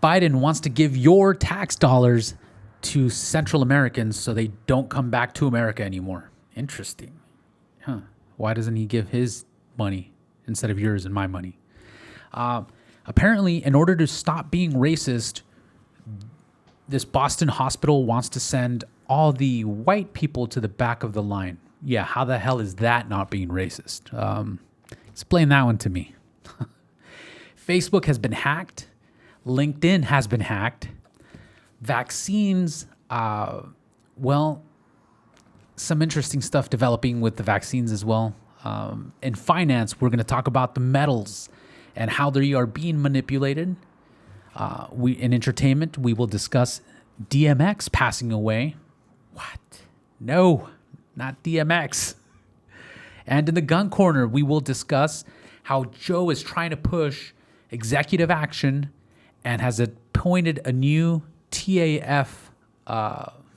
Biden wants to give your tax dollars to Central Americans so they don't come back to America anymore. Interesting. Huh. Why doesn't he give his money instead of yours and my money? Apparently, in order to stop being racist, this Boston hospital wants to send all the white people to the back of the line. Yeah, how the hell is that not being racist? Explain that one to me. Facebook has been hacked. LinkedIn has been hacked. Vaccines, some interesting stuff developing with the vaccines as well. In finance, we're going to talk about the metals and how they are being manipulated. In entertainment, we will discuss DMX passing away. What? No, not DMX. And in the gun corner, we will discuss how Joe is trying to push executive action and has appointed a new TAF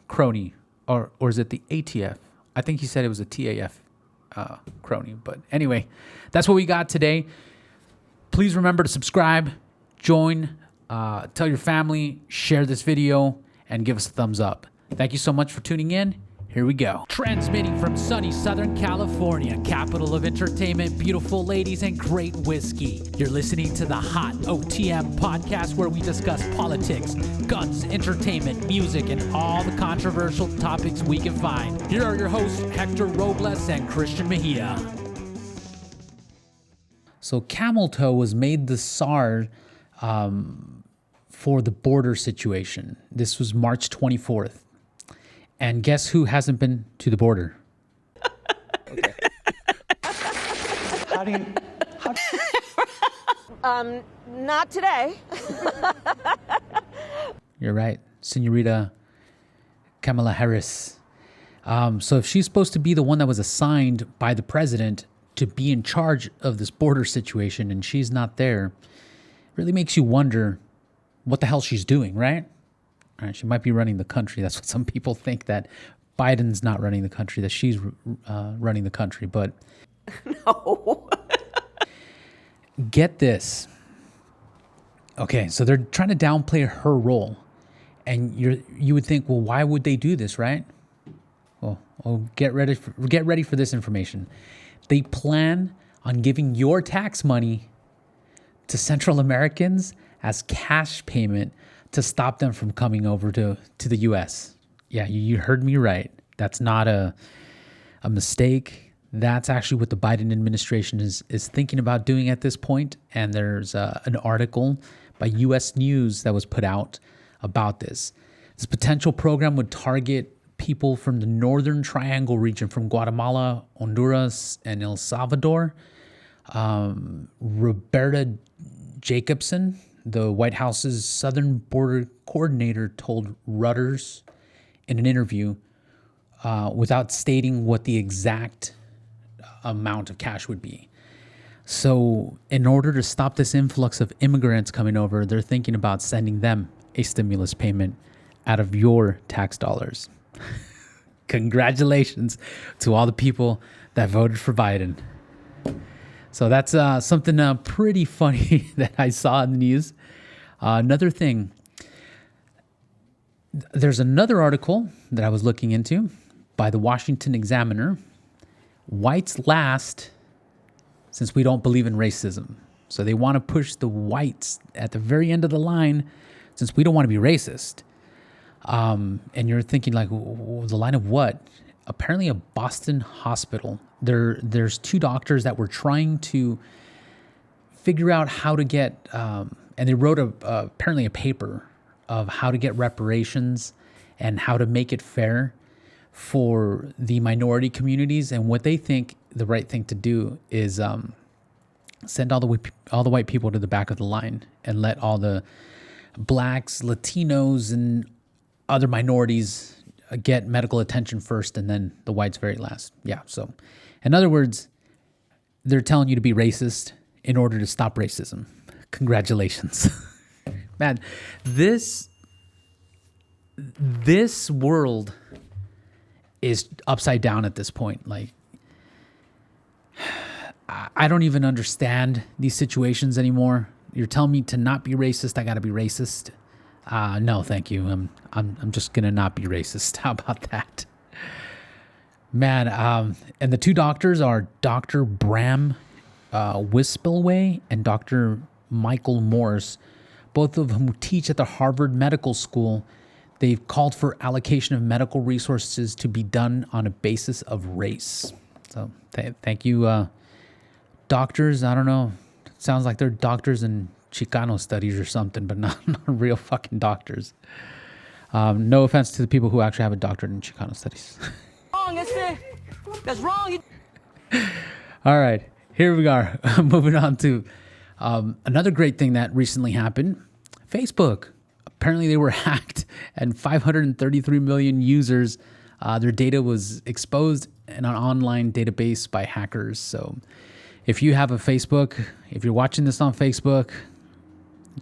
crony, or is it the ATF? I think he said it was a TAF crony. But anyway, that's what we got today. Please remember to subscribe, join, tell your family, share this video, and give us a thumbs up. Thank you so much for tuning in. Here we go. Transmitting from sunny Southern California, capital of entertainment, beautiful ladies, and great whiskey. You're listening to the Hot OTM Podcast, where we discuss politics, guns, entertainment, music, and all the controversial topics we can find. Here are your hosts, Hector Robles and Christian Mejia. So Camel Toe was made the czar for the border situation. This was March 24th. And guess who hasn't been to the border? Okay. Not today. You're right. Senorita Kamala Harris. So if she's supposed to be the one that was assigned by the president to be in charge of this border situation and she's not there, it really makes you wonder what the hell she's doing, right? All right, she might be running the country. That's what some people think, that Biden's not running the country, that she's running the country. But No. get this. Okay, so they're trying to downplay her role. And you would think, well, why would they do this, right? Well, get ready for this information. They plan on giving your tax money to Central Americans as cash payment to stop them from coming over to the U.S. Yeah, you heard me right. That's not a mistake. That's actually what the Biden administration is thinking about doing at this point. And there's an article by U.S. News that was put out about this. This potential program would target people from the Northern Triangle region, from Guatemala, Honduras, and El Salvador. Roberta Jacobson, the White House's Southern Border Coordinator, told Reuters in an interview, without stating what the exact amount of cash would be. So in order to stop this influx of immigrants coming over, they're thinking about sending them a stimulus payment out of your tax dollars. Congratulations to all the people that voted for Biden. So that's something pretty funny that I saw in the news. Another thing, there's another article that I was looking into by the Washington Examiner. Whites last, since we don't believe in racism. So they want to push the whites at the very end of the line, since we don't want to be racist. And you're thinking, like, the line of what? Apparently a Boston hospital. There's two doctors that were trying to figure out how to get, and they wrote apparently a paper of how to get reparations and how to make it fair for the minority communities. And what they think the right thing to do is send all the white people to the back of the line and let all the blacks, Latinos, and other minorities get medical attention first, and then the whites very last. Yeah, so in other words, they're telling you to be racist in order to stop racism. Congratulations. Man, this world is upside down at this point. Like, I don't even understand these situations anymore. You're telling me to not be racist. I got to be racist. No, thank you. I'm just gonna not be racist. How about that, man? And the two doctors are Dr. Bram Wispelway and Dr. Michael Morse, both of whom teach at the Harvard Medical School. They've called for allocation of medical resources to be done on a basis of race. So thank you, doctors. I don't know. Sounds like they're doctors in Chicano studies or something, but not real fucking doctors. No offense to the people who actually have a doctorate in Chicano studies. Wrong, that's wrong. All right, here we are. Moving on to another great thing that recently happened. Facebook. Apparently they were hacked and 533 million users. Their data was exposed in an online database by hackers. So if you have a Facebook, if you're watching this on Facebook,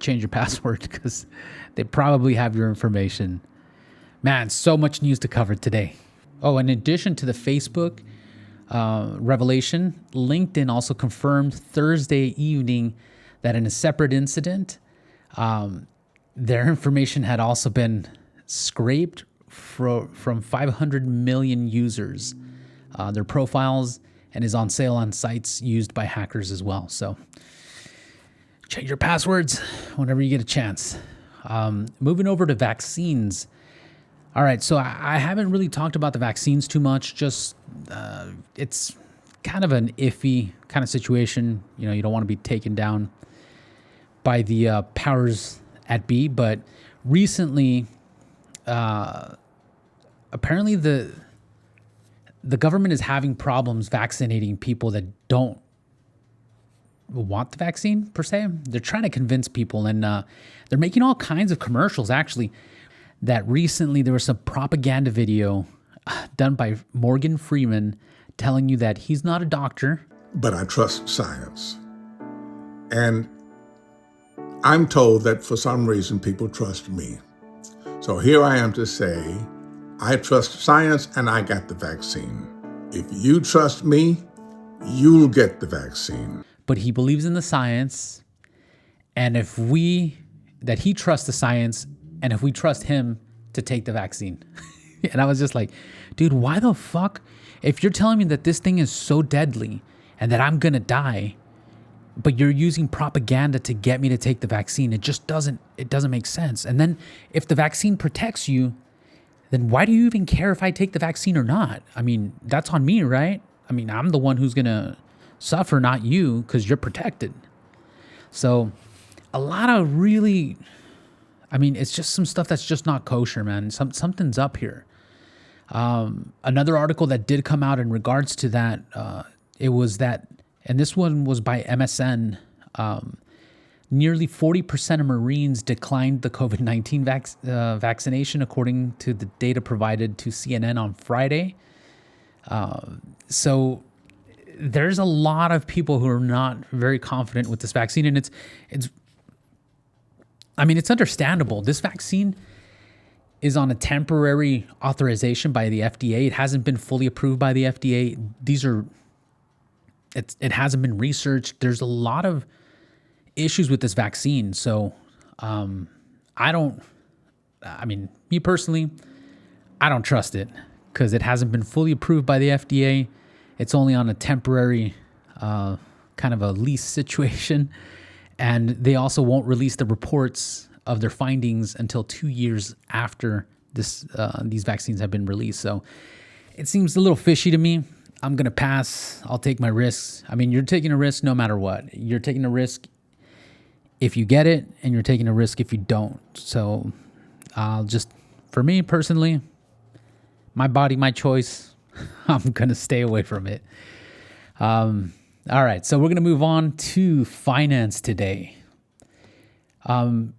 change your password because they probably have your information. Man, so much news to cover today. Oh, in addition to the Facebook revelation, LinkedIn also confirmed Thursday evening that in a separate incident, their information had also been scraped from 500 million users, their profiles, and is on sale on sites used by hackers as well. So check your passwords whenever you get a chance. Moving over to vaccines. All right, so I haven't really talked about the vaccines too much. Just it's kind of an iffy kind of situation. You know, you don't want to be taken down by the powers at be. But recently, apparently the government is having problems vaccinating people that don't want the vaccine per se. They're trying to convince people, and they're making all kinds of commercials actually. That recently there was some propaganda video done by Morgan Freeman telling you that he's not a doctor. But I trust science. And I'm told that for some reason people trust me. So here I am to say, I trust science and I got the vaccine. If you trust me, you'll get the vaccine. But he believes in the science, and that he trusts the science, and if we trust him to take the vaccine. And I was just like, dude, why the fuck? If you're telling me that this thing is so deadly and that I'm going to die, but you're using propaganda to get me to take the vaccine, it doesn't make sense. And then if the vaccine protects you, then why do you even care if I take the vaccine or not? I mean, that's on me, right? I mean, I'm the one who's going to suffer, not you, because you're protected. So a lot of really... I mean, it's just some stuff that's just not kosher, man. Something's up here. Another article that did come out in regards to that, it was that, and this one was by MSN, nearly 40% of Marines declined the COVID-19 vaccination, according to the data provided to CNN on Friday. So there's a lot of people who are not very confident with this vaccine, and it's understandable. This vaccine is on a temporary authorization by the FDA. It hasn't been fully approved by the FDA. It hasn't been researched. There's a lot of issues with this vaccine. So, me personally, I don't trust it because it hasn't been fully approved by the FDA. It's only on a temporary kind of a lease situation. And they also won't release the reports of their findings until 2 years after these vaccines have been released. So it seems a little fishy to me. I'm going to pass. I'll take my risks. I mean, you're taking a risk no matter what. You're taking a risk if you get it, and you're taking a risk if you don't. So for me personally, my body, my choice, I'm going to stay away from it. All right, so we're going to move on to finance today. In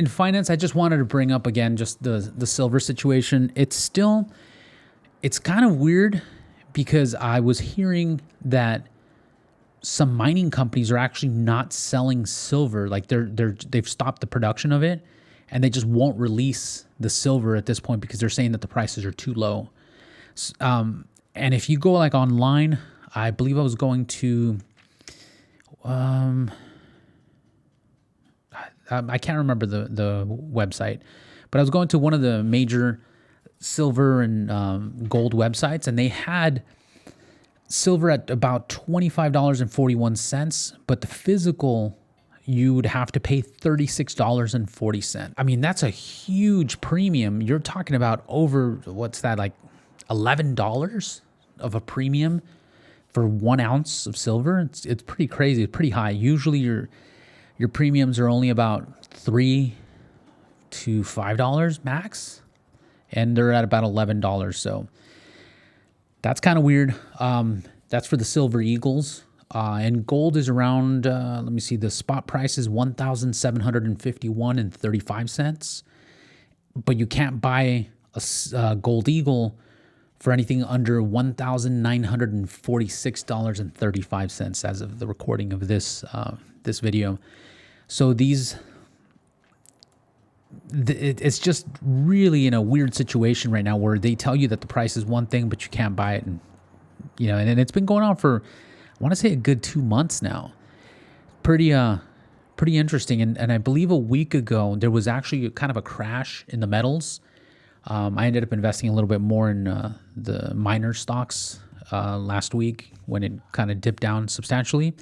finance, I just wanted to bring up again just the silver situation. It's kind of weird because I was hearing that some mining companies are actually not selling silver. Like they've stopped the production of it, and they just won't release the silver at this point because they're saying that the prices are too low. And if you go like online, I believe I was going to, I can't remember the website, but I was going to one of the major silver and gold websites, and they had silver at about $25.41, but the physical, you would have to pay $36.40. I mean, that's a huge premium. You're talking about over, what's that, like $11 of a premium for 1 ounce of silver. It's pretty crazy. It's pretty high. Usually your premiums are only about $3 to $5 max, and they're at about $11. So that's kind of weird. That's for the Silver Eagles. And gold is around, let me see, the spot price is $1,751.35. But you can't buy a gold eagle for anything under $1,946.35 as of the recording of this video. So it's just really in a weird situation right now where they tell you that the price is one thing, but you can't buy it. And, and it's been going on for, I want to say, a good 2 months now. Pretty interesting. And I believe a week ago, there was actually kind of a crash in the metals. I ended up investing a little bit more in the miner stocks last week when it kind of dipped down substantially.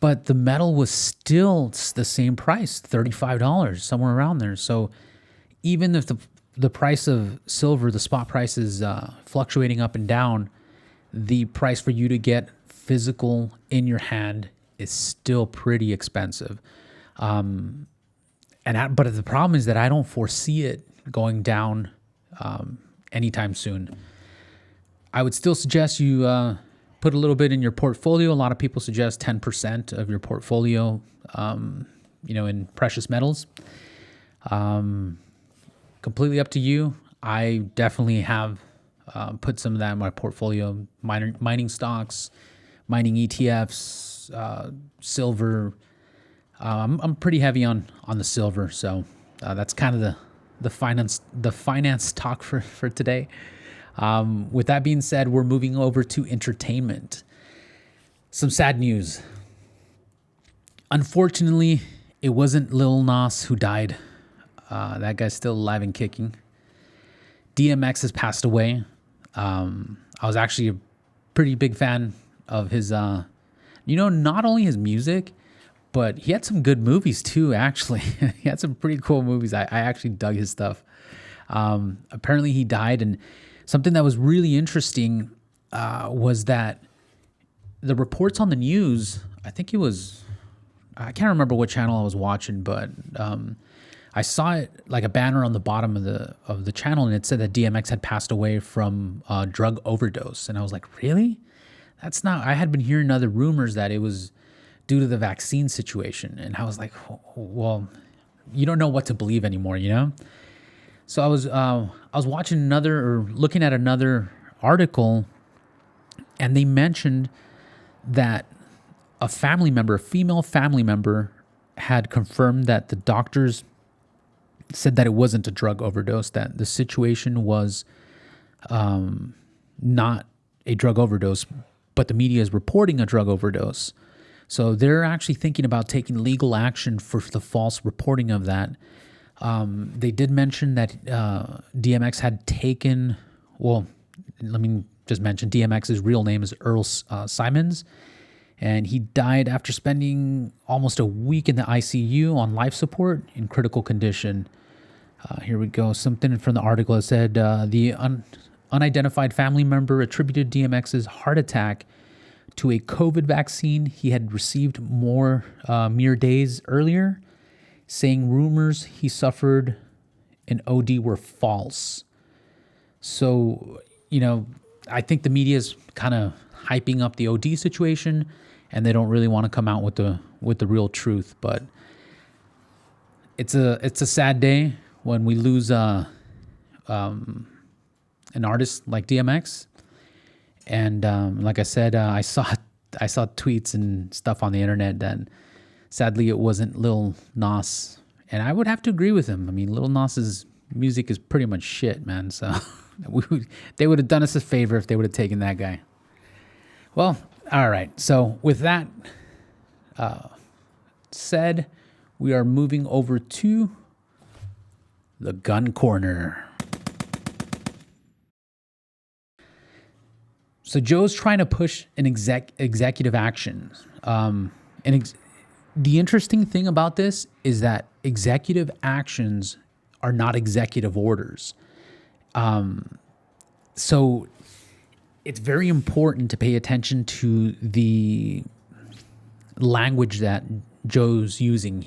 But the metal was still the same price, $35, somewhere around there. So even if the price of silver, the spot price is fluctuating up and down, the price for you to get physical in your hand is still pretty expensive. But the problem is that I don't foresee it going down anytime soon. I would still suggest you put a little bit in your portfolio. A lot of people suggest 10% of your portfolio, in precious metals. Completely up to you. I definitely have put some of that in my portfolio. Mining stocks, mining ETFs, silver. I'm pretty heavy on the silver, so that's kind of the finance talk for today. With that being said, we're moving over to entertainment. Some sad news. Unfortunately, it wasn't Lil Nas who died. That guy's still alive and kicking. DMX has passed away. I was actually a pretty big fan of his, not only his music, but he had some good movies too, actually. He had some pretty cool movies. I actually dug his stuff. Apparently he died, and something that was really interesting was that the reports on the news, I can't remember what channel I was watching, but I saw it like a banner on the bottom of the channel, and it said that DMX had passed away from drug overdose. And I was like, really? That's not, I had been hearing other rumors that it was due to the vaccine situation. And I was like, well, you don't know what to believe anymore, So I was watching looking at another article, and they mentioned that a female family member had confirmed that the doctors said that it wasn't a drug overdose, that the situation was not a drug overdose, but the media is reporting a drug overdose. So they're actually thinking about taking legal action for the false reporting of that. They did mention that DMX had taken, let me just mention DMX's real name is Earl Simons, and he died after spending almost a week in the ICU on life support in critical condition. Here we go. Something from the article. It said the unidentified family member attributed DMX's heart attack to a COVID vaccine he had received mere days earlier, saying rumors he suffered an OD were false. So, I think the media is kind of hyping up the OD situation, and they don't really want to come out with the real truth. But it's a sad day when we lose an artist like DMX. And like I said, I saw tweets and stuff on the internet that sadly it wasn't Lil Nas, and I would have to agree with him. I mean, Lil Nas's music is pretty much shit, man. So they would have done us a favor if they would have taken that guy. Well, all right. So with that said, we are moving over to the gun corner. So Joe's trying to push an executive action. The interesting thing about this is that executive actions are not executive orders. So it's very important to pay attention to the language that Joe's using.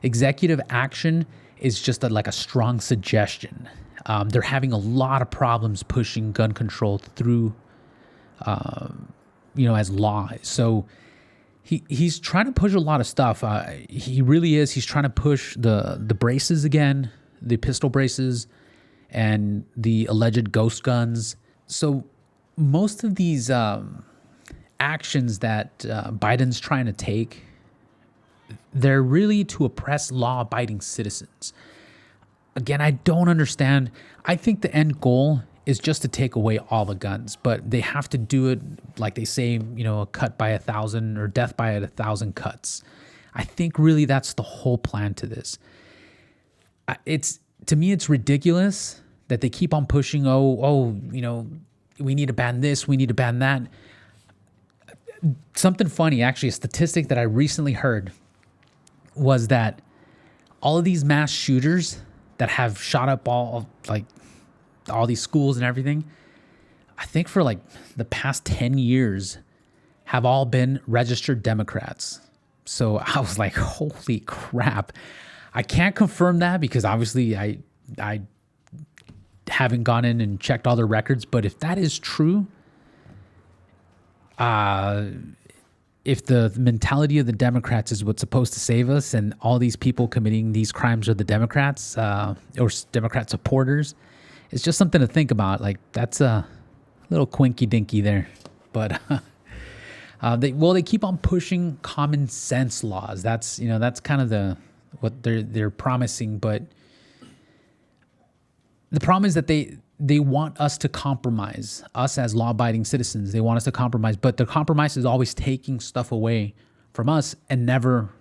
Executive action is just like a strong suggestion. They're having a lot of problems pushing gun control through as law. So he's trying to push a lot of stuff. He really is. He's trying to push the braces again, the pistol braces, and the alleged ghost guns. So most of these actions that Biden's trying to take, they're really to oppress law-abiding citizens. Again, I don't understand. I think the end goal is just to take away all the guns, but they have to do it like they say, a cut by 1,000 or death by 1,000 cuts. I think really that's the whole plan to this. To me, it's ridiculous that they keep on pushing, we need to ban this, we need to ban that. Something funny, actually, a statistic that I recently heard was that all of these mass shooters that have shot up all these schools and everything, I think for the past 10 years have all been registered Democrats. So I was like, holy crap. I can't confirm that because obviously I haven't gone in and checked all their records. But if that is true, if the mentality of the Democrats is what's supposed to save us and all these people committing these crimes are the Democrats or Democrat supporters, it's just something to think about. That's a little quinky dinky there. But they keep on pushing common sense laws. That's kind of what they're promising. But the problem is that they want us to compromise, us as law-abiding citizens. They want us to compromise, but the compromise is always taking stuff away from us and never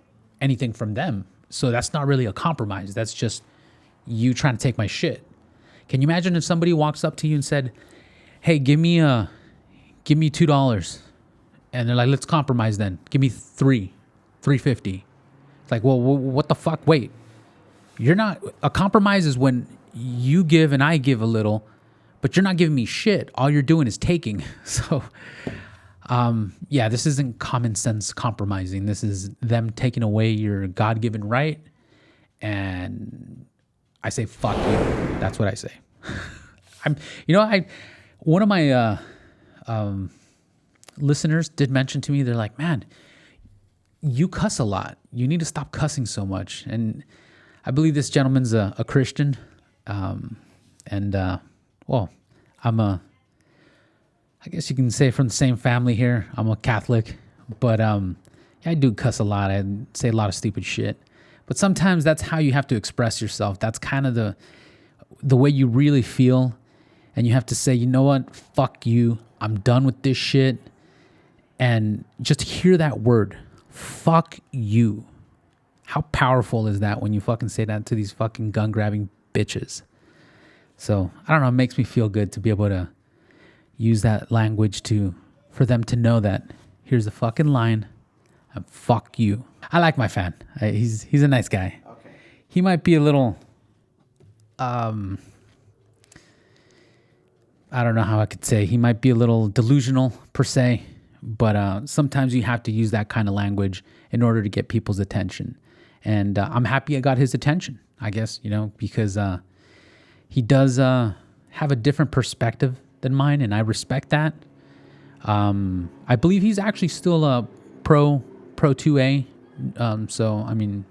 anything from them. So that's not really a compromise. That's just you trying to take my shit. Can you imagine if somebody walks up to you and said, "Hey, give me $2," and they're like, "Let's compromise then. Give me $3.50." It's like, well, what the fuck? Wait, you're not. A compromise is when you give and I give a little, but you're not giving me shit. All you're doing is taking. So, this isn't common sense compromising. This is them taking away your God-given right. And I say, fuck you. That's what I say. One of my listeners did mention to me, they're like, man, you cuss a lot. You need to stop cussing so much. And I believe this gentleman's a Christian. I guess you can say from the same family here. I'm a Catholic, but I do cuss a lot. I say a lot of stupid shit. But sometimes that's how you have to express yourself. That's kind of the way you really feel. And you have to say, you know what? Fuck you. I'm done with this shit. And just hear that word. Fuck you. How powerful is that when you fucking say that to these fucking gun-grabbing bitches? So, I don't know. It makes me feel good to be able to use that language for them to know that here's the fucking line. And fuck you. I like my fan. He's a nice guy. Okay. He might be a little, I don't know how I could say. He might be a little delusional per se, but sometimes you have to use that kind of language in order to get people's attention. And I'm happy I got his attention, I guess, because he does have a different perspective than mine, and I respect that. I believe he's actually still a pro 2A. So, I mean,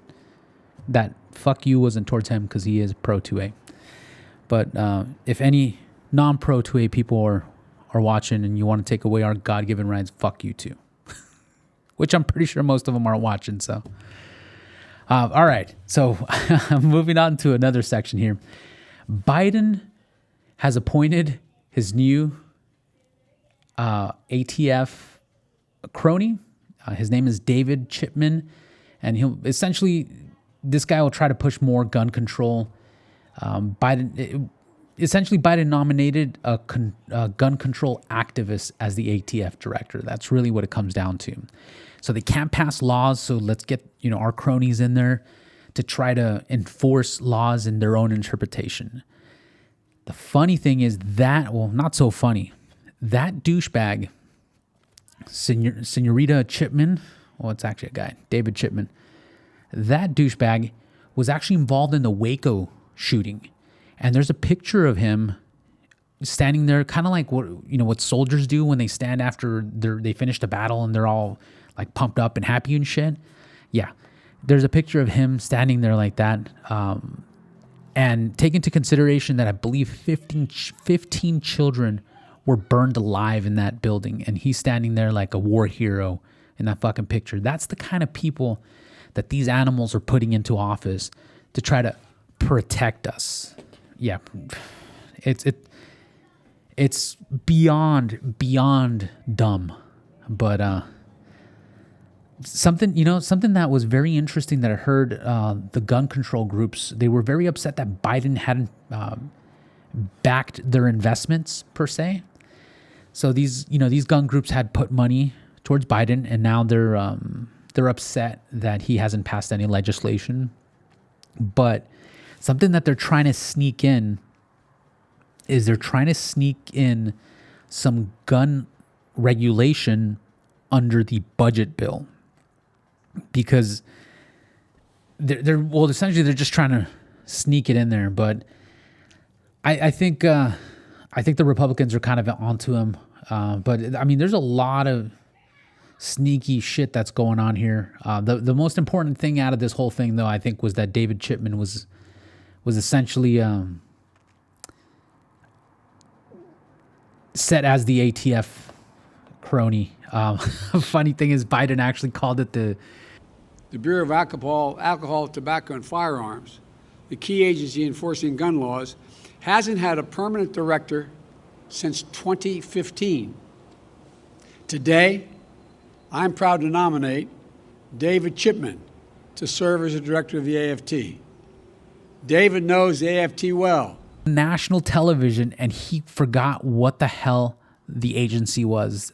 that fuck you wasn't towards him because he is pro 2A. But if any non-pro 2A people are watching and you want to take away our God-given rights, fuck you too. Which I'm pretty sure most of them aren't watching, so. All right, so moving on to another section here. Biden has appointed his new ATF crony. His name is David Chipman, and he'll essentially this guy will try to push more gun control. Essentially, Biden nominated a gun control activist as the ATF director. That's really what it comes down to. So they can't pass laws. So let's get our cronies in there to try to enforce laws in their own interpretation. The funny thing is that, well, not so funny. That douchebag, Senorita Chipman, well, it's actually a guy, David Chipman. That douchebag was actually involved in the Waco shooting. And there's a picture of him standing there, kind of like what soldiers do when they stand after they finish the battle and they're all like pumped up and happy and shit. Yeah, there's a picture of him standing there like that. And take into consideration that I believe 15 children were burned alive in that building, and he's standing there like a war hero in that fucking picture. That's the kind of people that these animals are putting into office to try to protect us. Yeah, it's beyond dumb, but something that was very interesting that I heard, the gun control groups, they were very upset that Biden hadn't backed their investments per se. So these gun groups had put money towards Biden, and now they're upset that he hasn't passed any legislation. But something that they're trying to sneak in is some gun regulation under the budget bill, because they're essentially they're just trying to sneak it in there. But I think the Republicans are kind of onto him. But I mean, there's a lot of sneaky shit that's going on here. The most important thing out of this whole thing, though, I think, was that David Chipman was essentially set as the ATF crony. Funny thing is, Biden actually called it the Bureau of Alcohol, Tobacco, and Firearms, the key agency enforcing gun laws, hasn't had a permanent director since 2015. Today, I'm proud to nominate David Chipman to serve as the director of the AFT. David knows the AFT well. National television, and he forgot what the hell the agency was.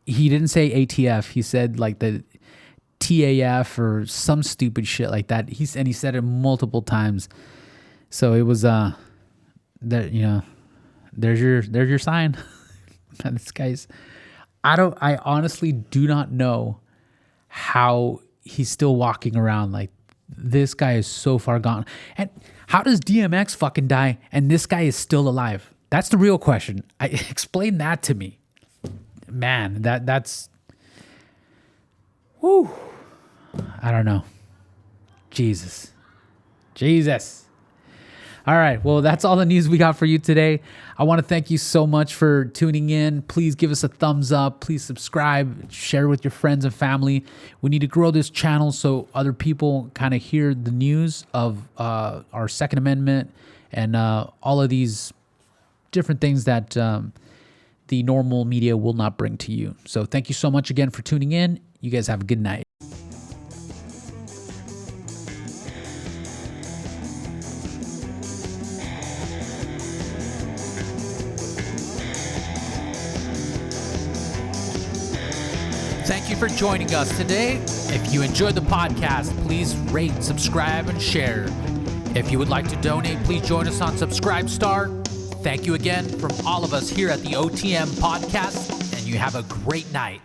He didn't say ATF. He said like the TAF or some stupid shit like that. He said it multiple times. So it was there's your sign. This guy's, I honestly do not know how he's still walking around. Like, this guy is so far gone. And how does DMX fucking die and this guy is still alive? That's the real question. Explain that to me. Man, that's whoo. I don't know. Jesus. All right, well, that's all the news we got for you today. I want to thank you so much for tuning in. Please give us a thumbs up. Please subscribe. Share with your friends and family. We need to grow this channel so other people kind of hear the news of our Second Amendment and all of these different things that the normal media will not bring to you. So thank you so much again for tuning in. You guys have a good night. Thank you for joining us today. If you enjoyed the podcast, please rate, subscribe, and share. If you would like to donate, please join us on Subscribestar. Thank you again from all of us here at the OTM Podcast, and you have a great night.